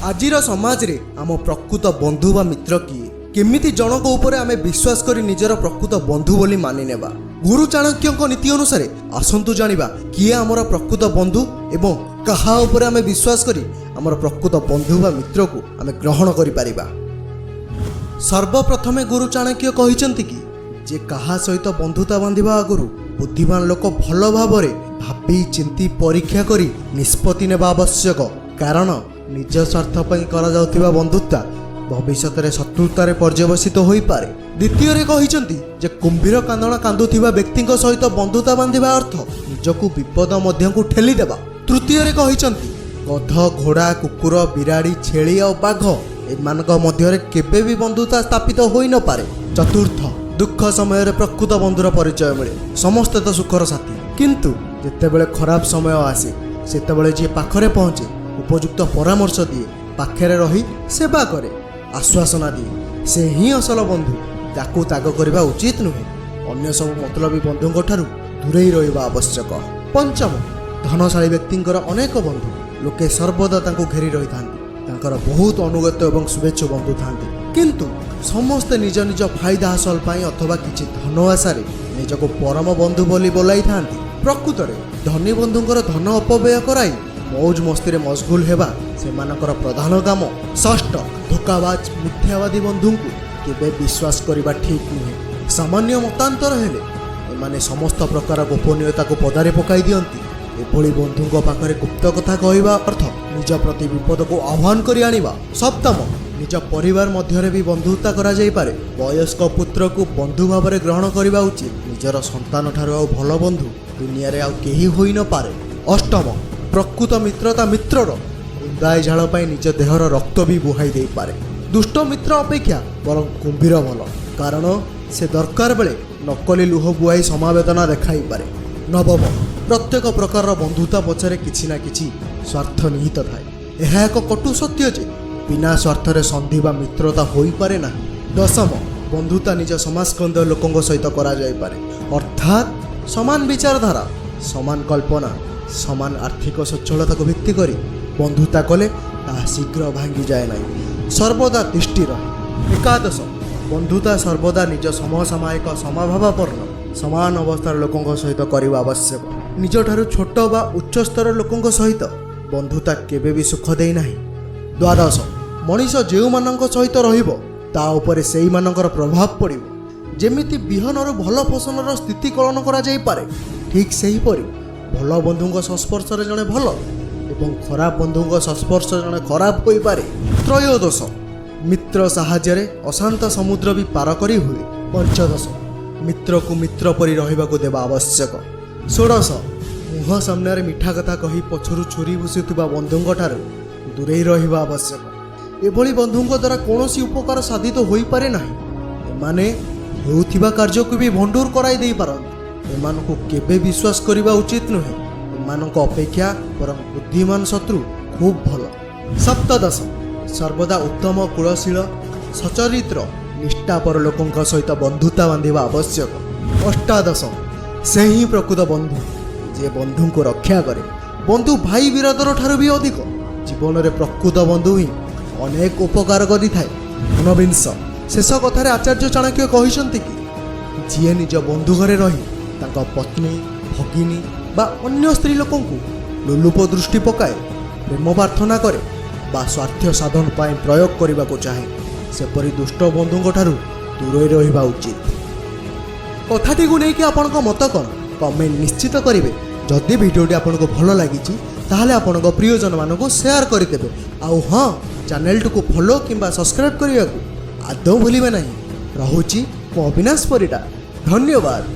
आजिर समाज रे आम प्रकृत बंधु बा मित्र किए केमिति जनक उपरे आमे विश्वास करी निजर प्रकृत बंधु बोली मानि नेबा। गुरु चाणक्य नीति अनुसार आसंतु जानिबा किए आमर प्रकृत बंधु एवं कहा उपरे आमे विश्वास करी आमर प्रकृत बंधु बा मित्र को आमे ग्रहण करि परिबा। सर्वप्रथमे गुरु चाणक्य कहिसंति कि जे कहा सहित बंधुता बांधिबा आगुरु बुद्धिमान लोक भल भावरे भाबी चिंती परीक्षा करी निष्पत्ति नेबा आवश्यक, कारण निज स्वार्थ पई करा जाउथिबा बंधुता भविष्य में शत्रुतार पर्यवसित हो पारे। द्वितीय कहिसंति जे कुंभीर कांदण कांदुथिबा व्यक्ति सहित बंधुता बांधिबा अर्थ निजकु विपद मध्यकु ठेली देबा। तृतीय कहिसंति गध घोड़ा कुकुर बिराड़ी छेली और बाघ एमानक मध्यरे केबे भी बंधुता स्थापित होई न पारे। चतुर्थ दुख समय प्रकृत बंधुर परिचय मिले। समस्ते तो सुखर साथी, किंतु जेतेबेले खराब समय आसे सेतेबेले जे पाखरे पहुँचे उपयुक्त परामर्श दिए, पाखरे रही सेवा करे, आश्वासना दिए, से ही असल बंधु। ताकू त्याग करने उचित नुहे। अन्य सब मतलबी बंधुओं ठारू दूरेई रहिबा आवश्यक। पंचम धनशाली व्यक्तिंकर अनेक बंधु लोके सर्वदा तांको घेरी रही थांती। तांकर बहुत अनुगत एवं शुभेच्छु बंधु थांती, किंतु समस्ते निज निज फायदा हासिल पाई अथवा किछि धन आशारे निजको परम बंधु बोली बोलाई थांती। प्रकृत में धनी बंधुंकर धन अपव्यय कराई मौज मस्ती मशगुल हेबा सेमानकर प्रधान काम। षष्ठ धोकाबाज मिथ्यावादी बंधु को केबे विश्वास करबा ठीक नुहे। सामान्य मतांतर हेले एमाने समस्त प्रकार गोपनीयता को पदारे पकाई दियंती। एभली बंधुओं पाखरे गुप्त कथा कहवा अर्थ निज प्रति विपद को आह्वान करि आनिबा। सप्तम निज परिवार मध्यरे भी बंधुता करा जाई पारे। वयस्क पुत्र को बंधु भाव में ग्रहण करबा उचित। निजर संतान ठारू आ भल बंधु दुनिया रे आ केही होई न पारे। अष्टम प्रकृत मित्रता मित्रर उदाय झाड़ पाई निज देहर रक्त भी बुहाई दे पारे। दुष्ट मित्र अपेक्षा बरं कुंभीर भल, कारण से दरकार बेले नकली लुह बुहाई समावेदना देखाई पारे। नवम प्रत्येक प्रकार बंधुता पछरे किछि ना किछि स्वार्थ निहित थाए। यह एक कटु सत्य जे बिना स्वार्थरे संधि बा मित्रता होई पारे ना। दशम बंधुता निज समाजस्कंद लोकों सहित करा जाई पारे, अर्थात समान विचारधारा, समान कल्पना, समान आर्थिक सच्छलता को भित्ति करी बंधुता कले ता शीघ्र भांगी जाए नहीं, सर्वदा तिष्ठि रहे। एकादश बंधुता सर्वदा निज समसामयिक समभावापन्न समान अवस्थार लोकों सहित करवा आवश्यक। निज ठारू छोट बा उच्च स्तर लोकों सहित बंधुता केबे भी सुख दे नाही। द्वादश मनीष जेउ मानक सहित रहिबो ता उपरे सेई मानकर प्रभाव पड़िबो। जेमिति बिहनर भल फसलर स्थिति कलन करा जाई पारे, ठीक सेही परि भल बंधुओं संस्पर्श जड़े भल एवं खराब बंधुओं संस्पर्श जड़े खराब हो पारे। त्रयोदश मित्र साहाय्य अशांत समुद्र भी पार करी हुए। पंचदश मित्र को मित्र परि रहिबाकु देबा आवश्यक। षोडश मुह सामने मिठा कथा कही पछरु छुरी भूषुवा बंधुओं ठारू दूरेई रहिबा आवश्यक। एभली बंधुओं द्वारा कौनसी उपकार साधित हो पारे नाही। एमाने हेउथिबा कार्य को भी भंडूर कराई दे पारନ୍ତି। एमानकु केबे विश्वास करबा उचित नुहे। एमानक अपेक्षा बरं बुद्धिमान शत्रु खूब भल। सप्तदश सर्वदा उत्तम कुलशील सचरित्र निष्ठापर लोकों सहित बंधुता बांधिबा आवश्यक। अष्टादश से ही प्रकृत बंधु जे बंधु को रक्षा करे। बंधु भाई बिरादर ठारू भी अधिक जीवन में प्रकृत बंधु ही अनेक उपकार करि थाए। ऊनविंश शेष कथार आचार्य चाणक्य कहिसंति कि जी निज बंधु घरे रही तांका पत्नी भगिनी बा अन्य स्त्री लोकों को लोलुप दृष्टि पकाए, प्रेम प्रार्थना करे बा स्वार्थ साधन पाई प्रयोग करने को चाहे, सेपरी दुष्ट बंधुओं ठारू दूर रहिबा उचित। कथाटी को लेकिन आपण मत कौन कमेंट निश्चित करेंगे। जदि भिडियोटी आपको भल लगी ताहले आपणक प्रियजन मानक शेयर करदेवे। आउ हाँ, चैनल को फॉलो किंबा सब्सक्राइब करने को आदौ भूलिबे नहीं। रहुची मो अविनाश परिडा, धन्यवाद।